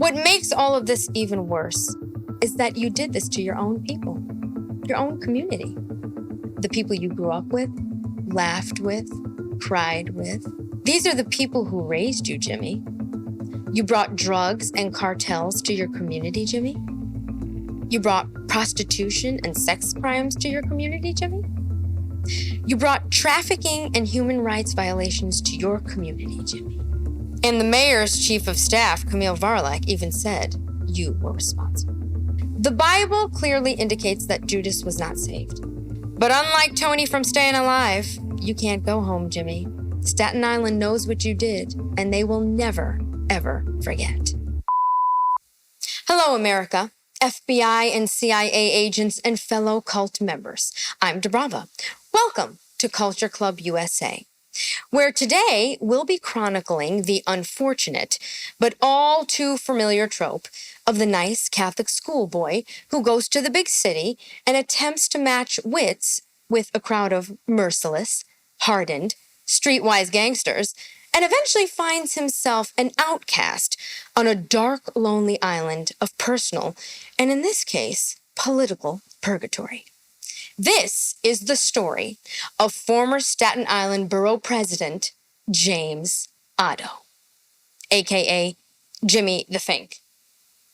What makes all of this even worse is that you did this to your own people, your own community, the people you grew up with, laughed with, cried with. These are the people who raised you, Jimmy. You brought drugs and cartels to your community, Jimmy. You brought prostitution and sex crimes to your community, Jimmy. You brought trafficking and human rights violations to your community, Jimmy. And the mayor's chief of staff, Camille Varlak, even said you were responsible. The Bible clearly indicates that Judas was not saved. But unlike Tony from Staying Alive, you can't go home, Jimmy. Staten Island knows what you did, and they will never, ever forget. Hello, America, FBI and CIA agents and fellow cult members. I'm Debrava. Welcome to Culture Club USA, where today we'll be chronicling the unfortunate but all too familiar trope of the nice Catholic schoolboy who goes to the big city and attempts to match wits with a crowd of merciless, hardened, streetwise gangsters, and eventually finds himself an outcast on a dark, lonely island of personal, and in this case, political purgatory. This is the story of former Staten Island Borough President James Otto, a.k.a. Jimmy the Fink,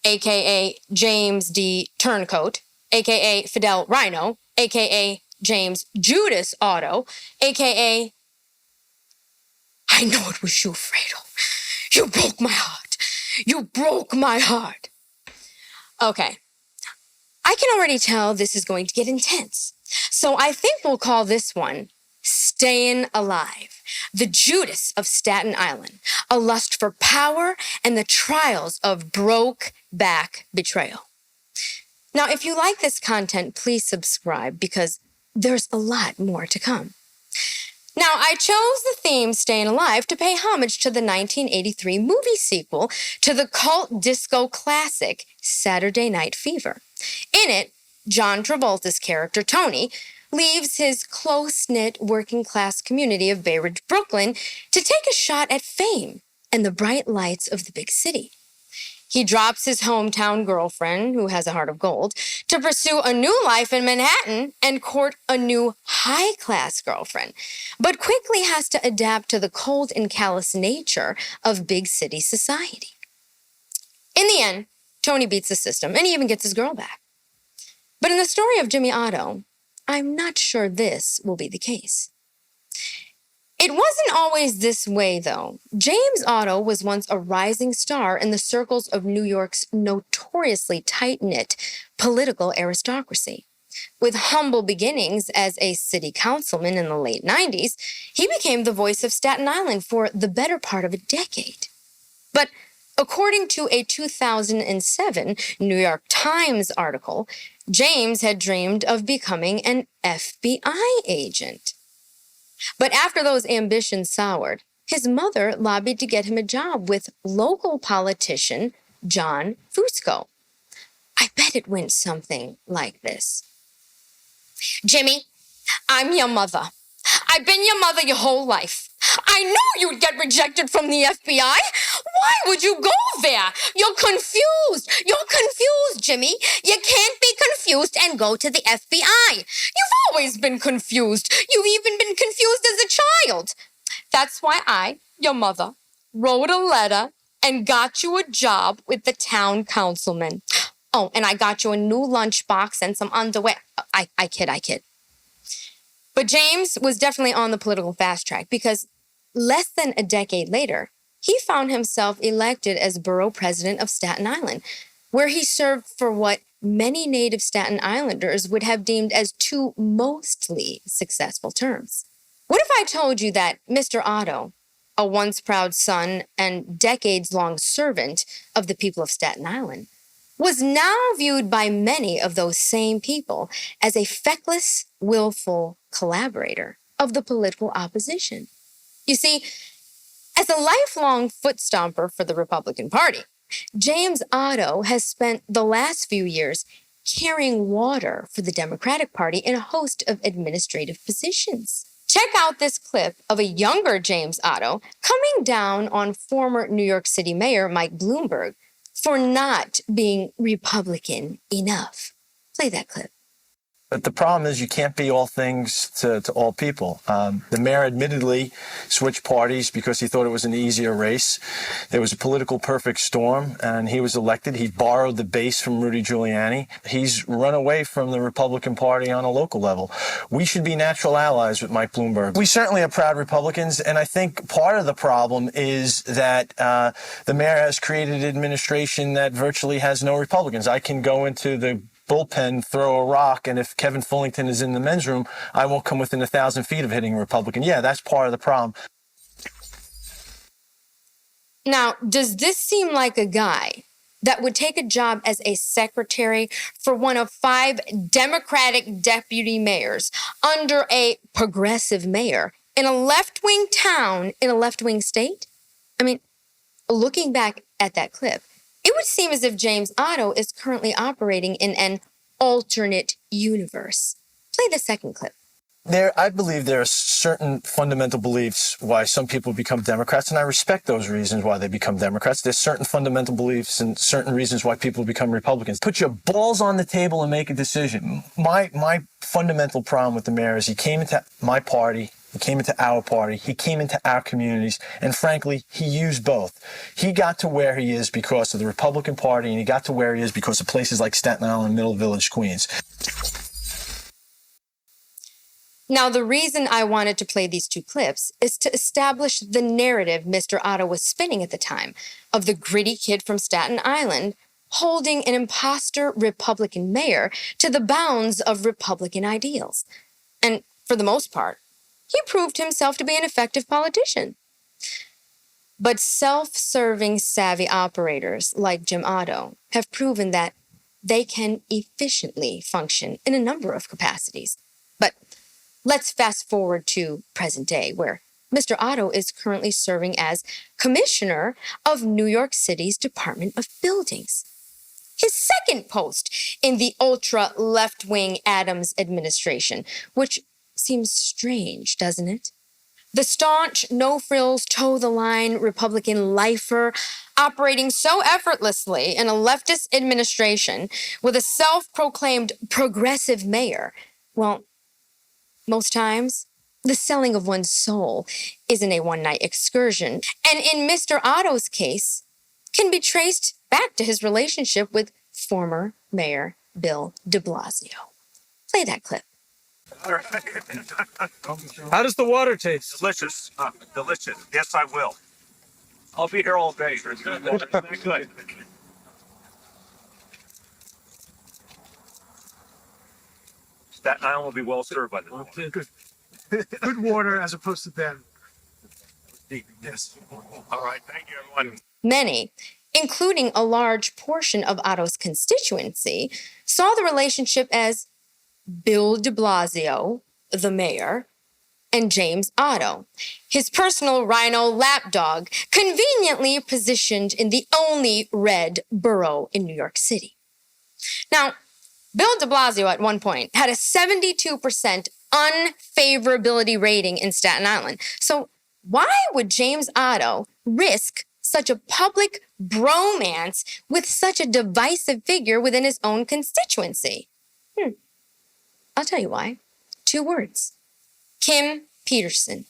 a.k.a. James D. Turncoat, a.k.a. Fidel Rhino, a.k.a. James Judas Otto, a.k.a. I know it was you, Fredo. You broke my heart. You broke my heart. Okay. I can already tell this is going to get intense. So I think we'll call this one Staying Alive, the Judas of Staten Island, a lust for power and the trials of broke-back betrayal. Now, if you like this content, please subscribe because there's a lot more to come. Now, I chose the theme Staying Alive to pay homage to the 1983 movie sequel to the cult disco classic Saturday Night Fever. In it, John Travolta's character, Tony, leaves his close-knit working-class community of Bay Ridge, Brooklyn, to take a shot at fame and the bright lights of the big city. He drops his hometown girlfriend, who has a heart of gold, to pursue a new life in Manhattan and court a new high-class girlfriend, but quickly has to adapt to the cold and callous nature of big city society. In the end, Tony beats the system and he even gets his girl back. But in the story of Jimmy Otto, I'm not sure this will be the case. It wasn't always this way, though. James Otto was once a rising star in the circles of New York's notoriously tight-knit political aristocracy. With humble beginnings as a city councilman in the late 90s, he became the voice of Staten Island for the better part of a decade. But according to a 2007 New York Times article, James had dreamed of becoming an FBI agent. But after those ambitions soured, his mother lobbied to get him a job with local politician John Fusco. I bet it went something like this. Jimmy, I'm your mother. I've been your mother your whole life. I knew you'd get rejected from the FBI. Why would you go there? You're confused. You're confused, Jimmy. You can't be confused and go to the FBI. You've always been confused. You've even been confused as a child. That's why I, your mother, wrote a letter and got you a job with the town councilman. Oh, and I got you a new lunchbox and some underwear. I kid. But James was definitely on the political fast track because less than a decade later, he found himself elected as borough president of Staten Island, where he served for what many native Staten Islanders would have deemed as two mostly successful terms. What if I told you that Mr. Otto, a once proud son and decades-long servant of the people of Staten Island, was now viewed by many of those same people as a feckless, willful collaborator of the political opposition? You see, as a lifelong foot stomper for the Republican Party, James Otto has spent the last few years carrying water for the Democratic Party in a host of administrative positions. Check out this clip of a younger James Otto coming down on former New York City Mayor Mike Bloomberg for not being Republican enough. Play that clip. But the problem is you can't be all things to all people. The mayor admittedly switched parties because he thought it was an easier race. There was a political perfect storm, and he was elected. He borrowed the base from Rudy Giuliani. He's run away from the Republican Party on a local level. We should be natural allies with Mike Bloomberg. We certainly are proud Republicans, and I think part of the problem is that the mayor has created an administration that virtually has no Republicans. I can go into the bullpen, throw a rock, and if Kevin Fullington is in the men's room, I won't come within 1,000 feet of hitting a Republican. Yeah, that's part of the problem. Now, does this seem like a guy that would take a job as a secretary for one of 5 Democratic deputy mayors under a progressive mayor in a left-wing town in a left-wing state? I mean, looking back at that clip, it would seem as if James Otto is currently operating in an alternate universe. Play the second clip. I believe there are certain fundamental beliefs why some people become Democrats, and I respect those reasons why they become Democrats. There's certain fundamental beliefs and certain reasons why people become Republicans. Put your balls on the table and make a decision. My fundamental problem with the mayor is he came into my party, he came into our party, he came into our communities, and frankly, he used both. He got to where he is because of the Republican Party, and he got to where he is because of places like Staten Island and Middle Village, Queens. Now, the reason I wanted to play these 2 clips is to establish the narrative Mr. Otto was spinning at the time of the gritty kid from Staten Island holding an imposter Republican mayor to the bounds of Republican ideals. And for the most part, he proved himself to be an effective politician. But self-serving savvy operators like Jim Otto have proven that they can efficiently function in a number of capacities. But let's fast forward to present day, where Mr. Otto is currently serving as commissioner of New York City's Department of Buildings. His second post in the ultra-left-wing Adams administration, which seems strange, doesn't it? The staunch, no-frills, toe-the-line Republican lifer operating so effortlessly in a leftist administration with a self-proclaimed progressive mayor. Well, most times, the selling of one's soul isn't a one-night excursion, and in Mr. Otto's case, can be traced back to his relationship with former Mayor Bill de Blasio. Play that clip. How does the water taste? Delicious. Delicious. Yes, I will. I'll be here all day. Good. Staten Island will be well served by this. Good water as opposed to them. Deep. Yes. All right. Thank you, everyone. Many, including a large portion of Otto's constituency, saw the relationship as Bill de Blasio, the mayor, and James Otto, his personal rhino lapdog, conveniently positioned in the only red borough in New York City. Now, Bill de Blasio at one point had a 72% unfavorability rating in Staten Island. So why would James Otto risk such a public bromance with such a divisive figure within his own constituency? I'll tell you why. 2 words. Kim Peterson.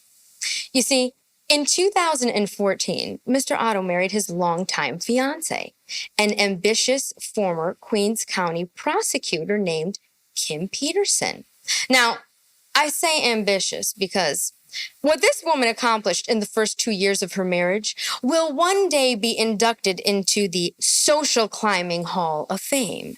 You see, in 2014, Mr. Otto married his longtime fiancée, an ambitious former Queens County prosecutor named Kim Peterson. Now, I say ambitious because what this woman accomplished in the first 2 years of her marriage will one day be inducted into the Social Climbing Hall of Fame.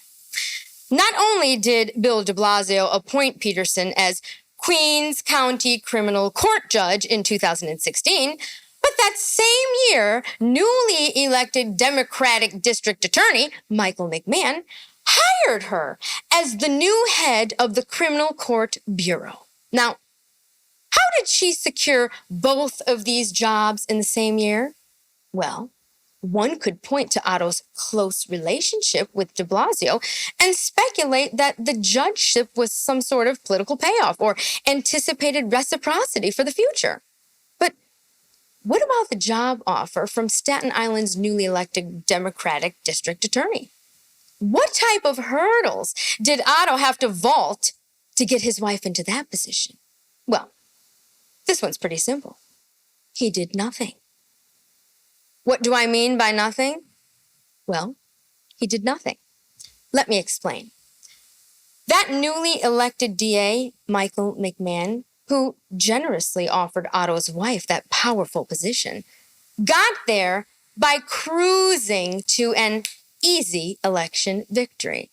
Not only did Bill de Blasio appoint Peterson as Queens County Criminal Court Judge in 2016, but that same year, newly elected Democratic District Attorney Michael McMahon hired her as the new head of the Criminal Court Bureau. Now, how did she secure both of these jobs in the same year? Well, one could point to Otto's close relationship with de Blasio and speculate that the judgeship was some sort of political payoff or anticipated reciprocity for the future. But What about the job offer from Staten Island's newly elected Democratic district attorney? What type of hurdles did Otto have to vault to get his wife into that position? Well, this one's pretty simple. He did nothing. What do I mean by nothing? Well, he did nothing. Let me explain. That newly elected DA, Michael McMahon, who generously offered Otto's wife that powerful position, got there by cruising to an easy election victory.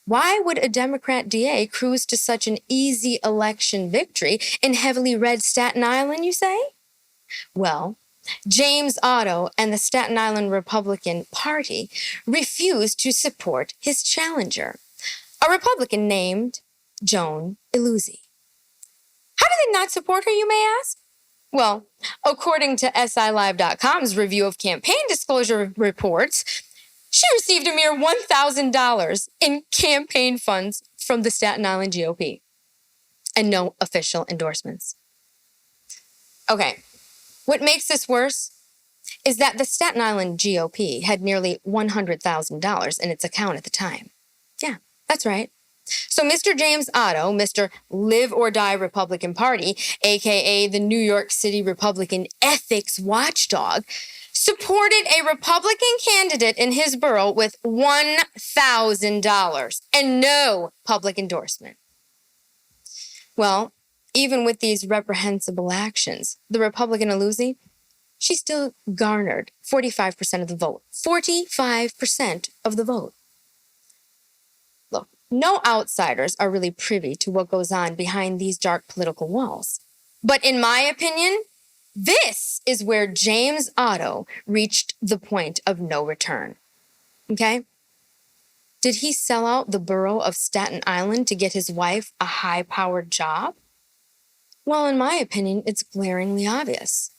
Why would a Democrat DA cruise to such an easy election victory in heavily red Staten Island, you say? Well, James Otto and the Staten Island Republican Party refused to support his challenger, a Republican named Joan Iluzzi. How did they not support her, you may ask? Well, according to SILive.com's review of campaign disclosure reports, she received a mere $1,000 in campaign funds from the Staten Island GOP and no official endorsements. Okay, what makes this worse is that the Staten Island GOP had nearly $100,000 in its account at the time. Yeah, that's right. So Mr. James Otto, Mr. Live or Die Republican Party, aka the New York City Republican ethics watchdog, supported a Republican candidate in his borough with $1,000 and no public endorsement. Well, even with these reprehensible actions, the Republican Iluzzi, she still garnered 45% of the vote. 45% of the vote. Look, no outsiders are really privy to what goes on behind these dark political walls. But in my opinion, this is where James Otto reached the point of no return. Okay? Did he sell out the borough of Staten Island to get his wife a high-powered job? Well, in my opinion, it's glaringly obvious.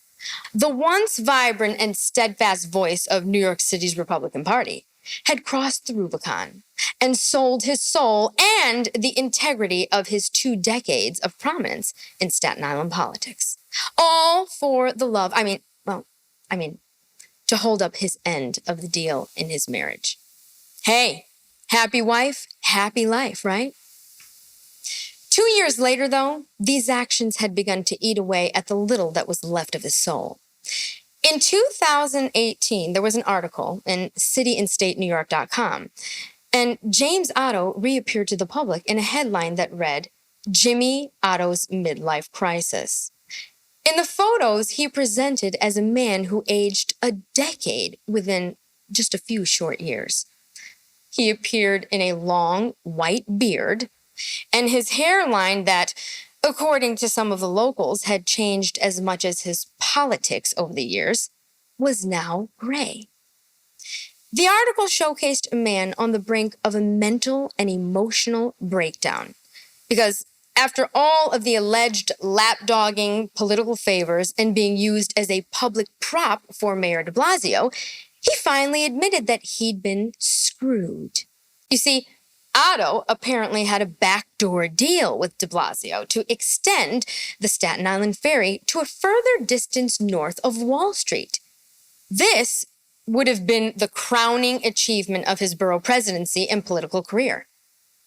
The once vibrant and steadfast voice of New York City's Republican Party had crossed the Rubicon and sold his soul and the integrity of his 2 decades of prominence in Staten Island politics. All for the love, to hold up his end of the deal in his marriage. Hey, happy wife, happy life, right? 2 years later, though, these actions had begun to eat away at the little that was left of his soul. In 2018, there was an article in cityandstatenewyork.com, and James Otto reappeared to the public in a headline that read, Jimmy Otto's Midlife Crisis. In the photos, he presented as a man who aged a decade within just a few short years. He appeared in a long white beard, and his hairline that, according to some of the locals, had changed as much as his politics over the years, was now gray. The article showcased a man on the brink of a mental and emotional breakdown, because after all of the alleged lapdogging political favors and being used as a public prop for Mayor de Blasio, he finally admitted that he'd been screwed. You see, Otto apparently had a backdoor deal with de Blasio to extend the Staten Island Ferry to a further distance north of Wall Street. This would have been the crowning achievement of his borough presidency and political career.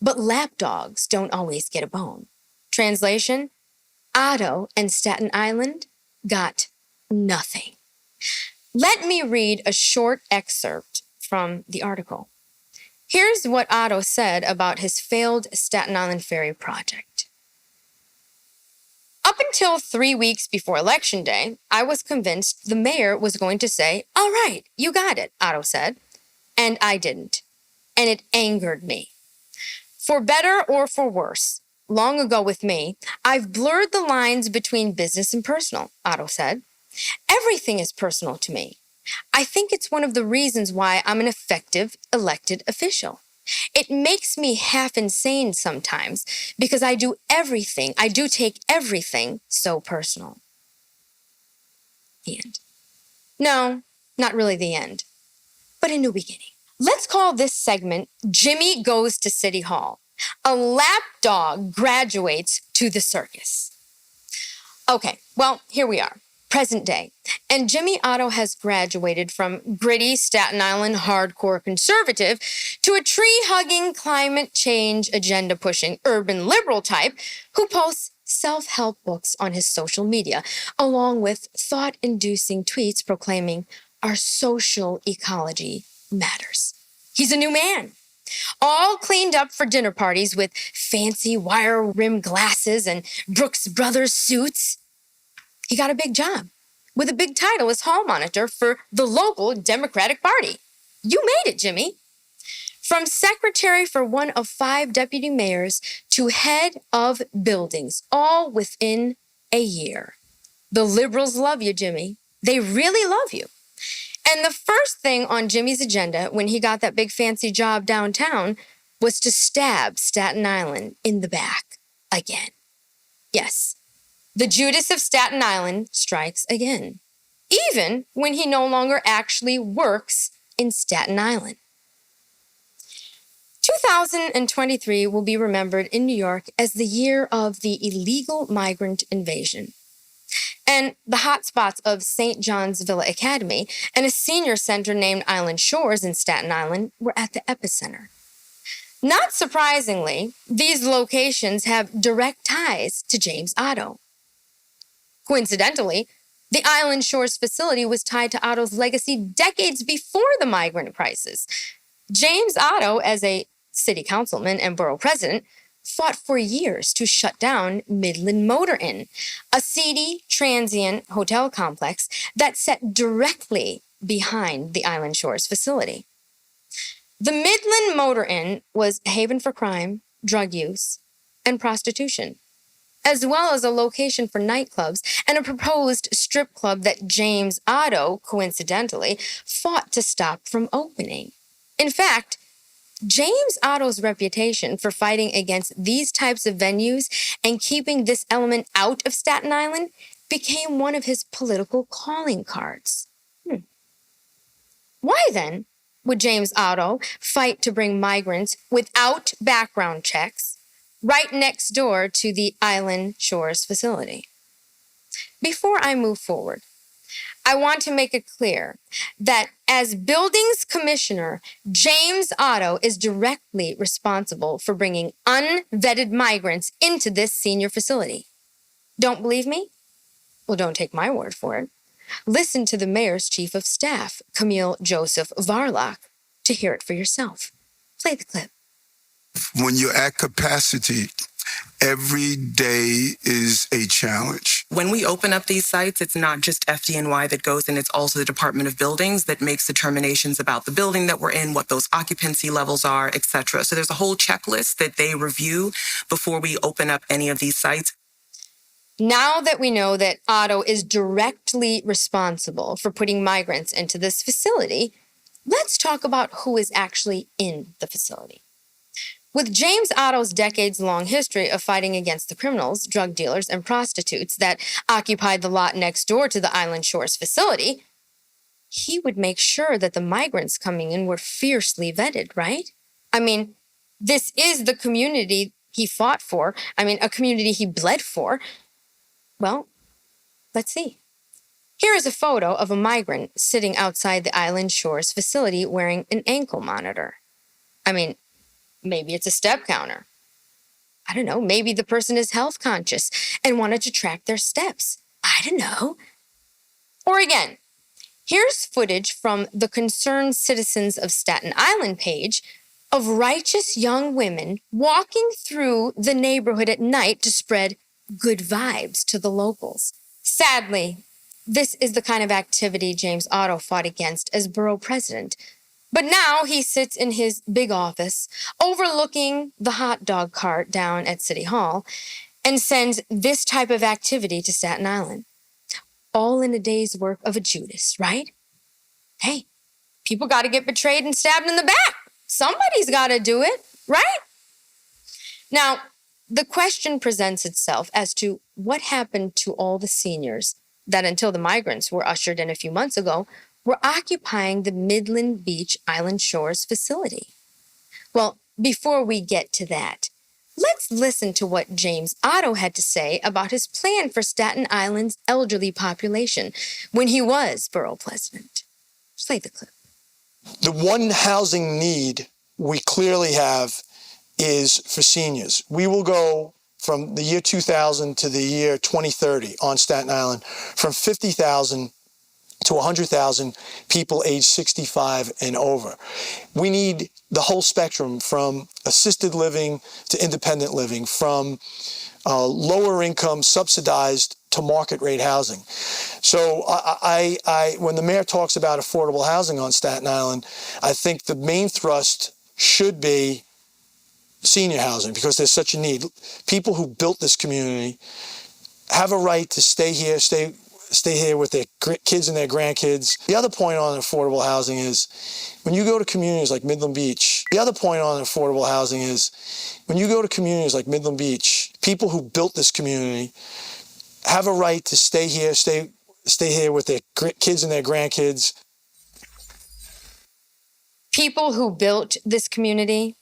But lapdogs don't always get a bone. Translation, Otto and Staten Island got nothing. Let me read a short excerpt from the article. Here's what Otto said about his failed Staten Island Ferry project. Up until 3 weeks before Election Day, I was convinced the mayor was going to say, all right, you got it, Otto said. And I didn't. And it angered me. For better or for worse, long ago with me, I've blurred the lines between business and personal, Otto said. Everything is personal to me. I think it's one of the reasons why I'm an effective elected official. It makes me half insane sometimes because I do take everything so personal. The end. No, not really the end, but a new beginning. Let's call this segment Jimmy Goes to City Hall. A lapdog graduates to the circus. Okay, well, here we are. present day. And Jimmy Otto has graduated from gritty Staten Island hardcore conservative to a tree-hugging, climate change agenda-pushing urban liberal type who posts self-help books on his social media, along with thought-inducing tweets proclaiming our social ecology matters. He's a new man, all cleaned up for dinner parties with fancy wire-rimmed glasses and Brooks Brothers suits. He got a big job with a big title as hall monitor for the local Democratic Party. You made it, Jimmy. From secretary for one of 5 deputy mayors to head of buildings, all within a year. The liberals love you, Jimmy. They really love you. And the first thing on Jimmy's agenda when he got that big fancy job downtown was to stab Staten Island in the back again. Yes, the Judas of Staten Island strikes again, even when he no longer actually works in Staten Island. 2023 will be remembered in New York as the year of the illegal migrant invasion. And the hotspots of St. John's Villa Academy and a senior center named Island Shores in Staten Island were at the epicenter. Not surprisingly, these locations have direct ties to James Otto. Coincidentally, the Island Shores facility was tied to Otto's legacy decades before the migrant crisis. James Otto, as a city councilman and borough president, fought for years to shut down Midland Motor Inn, a seedy, transient hotel complex that sat directly behind the Island Shores facility. The Midland Motor Inn was a haven for crime, drug use, and prostitution, as well as a location for nightclubs and a proposed strip club that James Otto, coincidentally, fought to stop from opening. In fact, James Otto's reputation for fighting against these types of venues and keeping this element out of Staten Island became one of his political calling cards. Why then would James Otto fight to bring migrants without background checks right next door to the Island Shores facility? Before I move forward, I want to make it clear that as buildings commissioner, James Otto is directly responsible for bringing unvetted migrants into this senior facility. Don't believe me? Well, don't take my word for it. Listen to the mayor's chief of staff, Camille Joseph Varlock, to hear it for yourself. Play the clip. When you're at capacity, every day is a challenge. When we open up these sites, it's not just FDNY that goes in, it's also the Department of Buildings that makes determinations about the building that we're in, what those occupancy levels are, etc. So there's a whole checklist that they review before we open up any of these sites. Now that we know that Otto is directly responsible for putting migrants into this facility, let's talk about who is actually in the facility. With James Otto's decades-long history of fighting against the criminals, drug dealers, and prostitutes that occupied the lot next door to the Island Shores facility, he would make sure that the migrants coming in were fiercely vetted, right? I mean, this is the community he fought for. A community he bled for. Well, let's see. Here is a photo of a migrant sitting outside the Island Shores facility wearing an ankle monitor. Maybe it's a step counter. I don't know, maybe the person is health conscious and wanted to track their steps. I don't know. Or again, here's footage from the Concerned Citizens of Staten Island page of righteous young women walking through the neighborhood at night to spread good vibes to the locals. Sadly, this is the kind of activity James Otto fought against as borough president. But now he sits in his big office overlooking the hot dog cart down at City Hall and sends this type of activity to Staten Island. All in a day's work of a Judas, right? Hey, people got to get betrayed and stabbed in the back. Somebody's got to do it, right? Now, the question presents itself as to what happened to all the seniors that, until the migrants were ushered in a few months ago, were occupying the Midland Beach Island Shores facility. Well, before we get to that, Let's listen to what James Otto had to say about his plan for Staten Island's elderly population when he was borough president. Play the clip. The one housing need we clearly have is for seniors. We will go from the year 2000 to the year 2030 on Staten Island from 50,000 to 100,000 people age 65 and over. We need the whole spectrum from assisted living to independent living, from lower income subsidized to market rate housing. So when the mayor talks about affordable housing on Staten Island, I think the main thrust should be senior housing because there's such a need. People who built this community have a right to stay here with their kids and their grandkids. The other point on affordable housing is when you go to communities like Midland Beach, people who built this community have a right to stay here with their kids and their grandkids. People who built this community,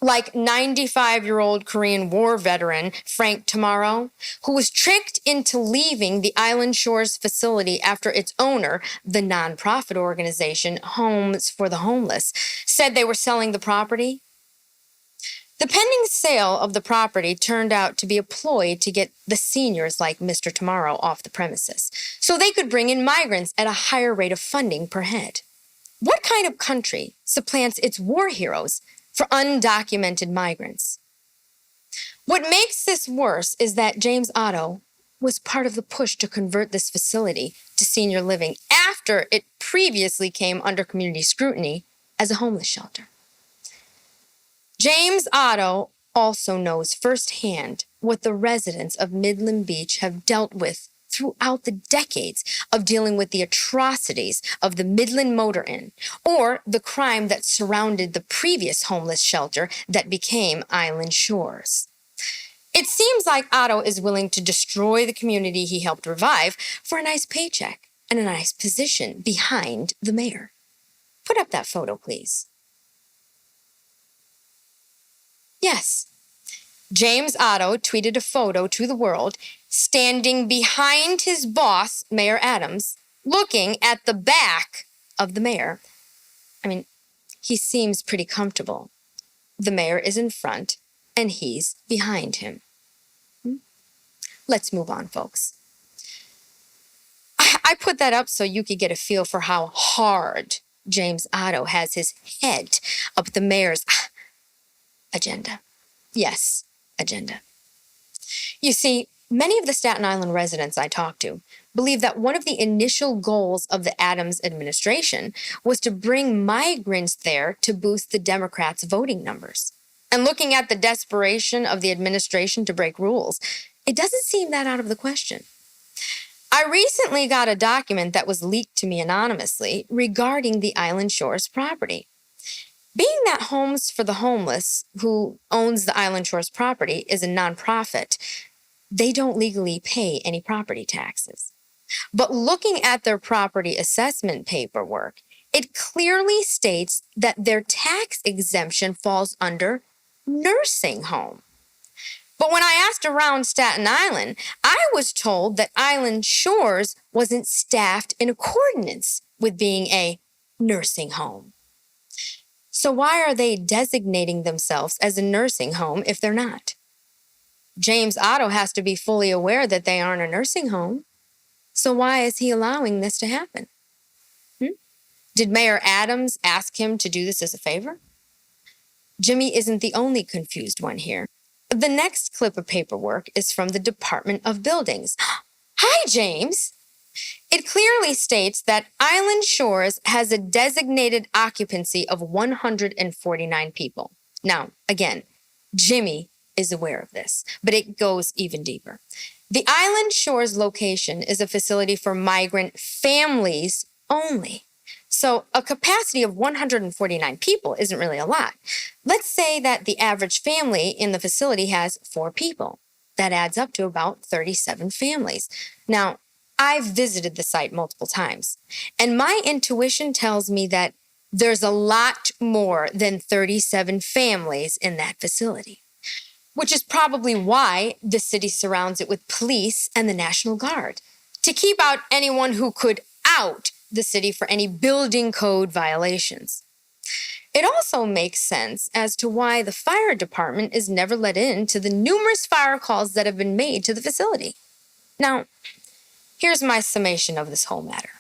like 95-year-old Korean War veteran Frank Tomorrow, who was tricked into leaving the Island Shores facility after its owner, the nonprofit organization Homes for the Homeless, said they were selling the property. The pending sale of the property turned out to be a ploy to get the seniors like Mr. Tomorrow off the premises, so they could bring in migrants at a higher rate of funding per head. What kind of country supplants its war heroes for undocumented migrants? What makes this worse is that James Otto was part of the push to convert this facility to senior living after it previously came under community scrutiny as a homeless shelter. James Otto also knows firsthand what the residents of Midland Beach have dealt with throughout the decades of dealing with the atrocities of the Midland Motor Inn or the crime that surrounded the previous homeless shelter that became Island Shores. It seems like Otto is willing to destroy the community he helped revive for a nice paycheck and a nice position behind the mayor. Put up that photo, please. Yes, James Otto tweeted a photo to the world standing behind his boss, Mayor Adams, looking at the back of the mayor. I mean, he seems pretty comfortable. The mayor is in front, and he's behind him. Let's move on, folks. I put that up so you could get a feel for how hard James Otto has his head up the mayor's agenda. Yes, agenda. You see, many of the Staten Island residents I talked to believe that one of the initial goals of the Adams administration was to bring migrants there to boost the Democrats' voting numbers. And looking at the desperation of the administration to break rules, it doesn't seem that out of the question. I recently got a document that was leaked to me anonymously regarding the Island Shores property. Being that Homes for the Homeless, who owns the Island Shores property, is a nonprofit, they don't legally pay any property taxes. But looking at their property assessment paperwork, it clearly states that their tax exemption falls under nursing home. But when I asked around Staten Island, I was told that Island Shores wasn't staffed in accordance with being a nursing home. So why are they designating themselves as a nursing home if they're not? James Otto has to be fully aware that they aren't a nursing home. So why is he allowing this to happen? Did Mayor Adams ask him to do this as a favor? Jimmy isn't the only confused one here. The next clip of paperwork is from the Department of Buildings. Hi, James. It clearly states that Island Shores has a designated occupancy of 149 people. Now, again, Jimmy is aware of this, but it goes even deeper. The Island Shores location is a facility for migrant families only. So a capacity of 149 people isn't really a lot. Let's say that the average family in the facility has 4 people. That adds up to about 37 families. Now, I've visited the site multiple times, and my intuition tells me that there's a lot more than 37 families in that facility. which is probably why the city surrounds it with police and the National Guard to keep out anyone who could out the city for any building code violations. It also makes sense as to why the fire department is never let in to the numerous fire calls that have been made to the facility. Now, here's my summation of this whole matter.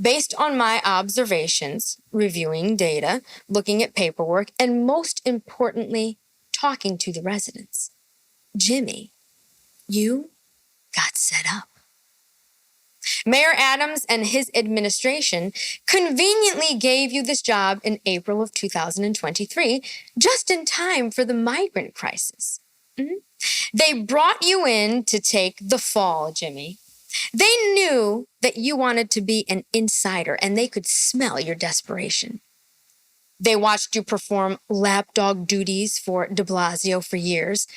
Based on my observations, reviewing data, looking at paperwork, and most importantly, talking to the residents, Jimmy, you got set up. Mayor Adams and his administration conveniently gave you this job in April of 2023, just in time for the migrant crisis. They brought you in to take the fall, Jimmy. They knew that you wanted to be an insider, and they could smell your desperation. They watched you perform lapdog duties for de Blasio for years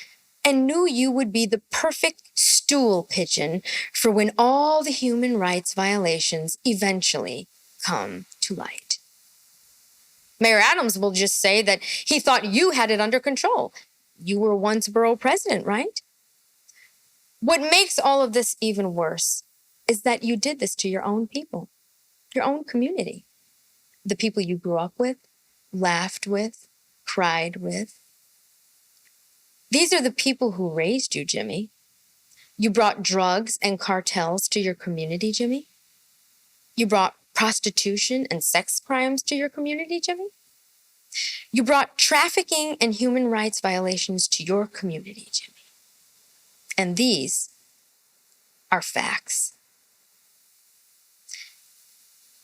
and knew you would be the perfect stool pigeon for when all the human rights violations eventually come to light. Mayor Adams will just say that he thought you had it under control. You were once borough president, right? What makes all of this even worse is that you did this to your own people, your own community, the people you grew up with, laughed with, cried with. These are the people who raised you, Jimmy. You brought drugs and cartels to your community, Jimmy. You brought prostitution and sex crimes to your community, Jimmy. You brought trafficking and human rights violations to your community, Jimmy. And these are facts.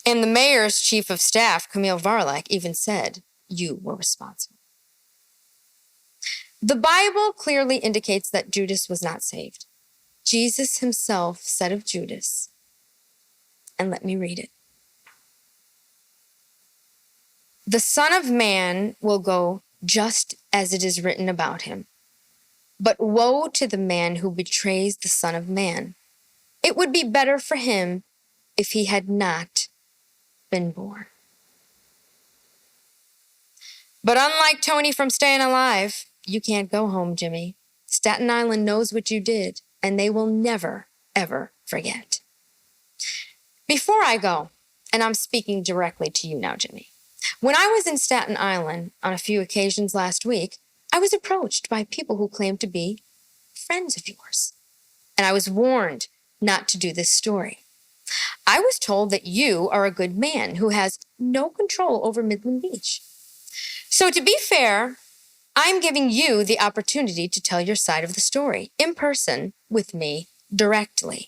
And the mayor's chief of staff, Camille Varlak, even said you were responsible. The Bible clearly indicates that Judas was not saved. Jesus himself said of Judas, and let me read it. The Son of Man will go just as it is written about him. But woe to the man who betrays the Son of Man. It would be better for him if he had not been born. But unlike Tony from Staying Alive, you can't go home, Jimmy. Staten Island knows what you did, and they will never, ever forget. Before I go, and I'm speaking directly to you now, Jimmy, when I was in Staten Island on a few occasions last week, I was approached by people who claimed to be friends of yours. And I was warned not to do this story. I was told that you are a good man who has no control over Midland Beach. So to be fair, I'm giving you the opportunity to tell your side of the story in person with me directly.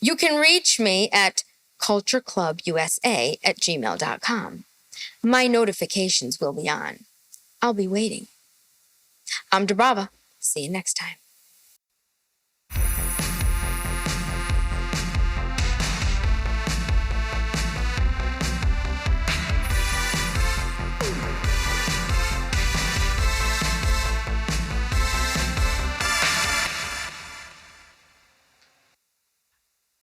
You can reach me at cultureclubusa@gmail.com. My notifications will be on. I'll be waiting. I'm Dubrava. See you next time.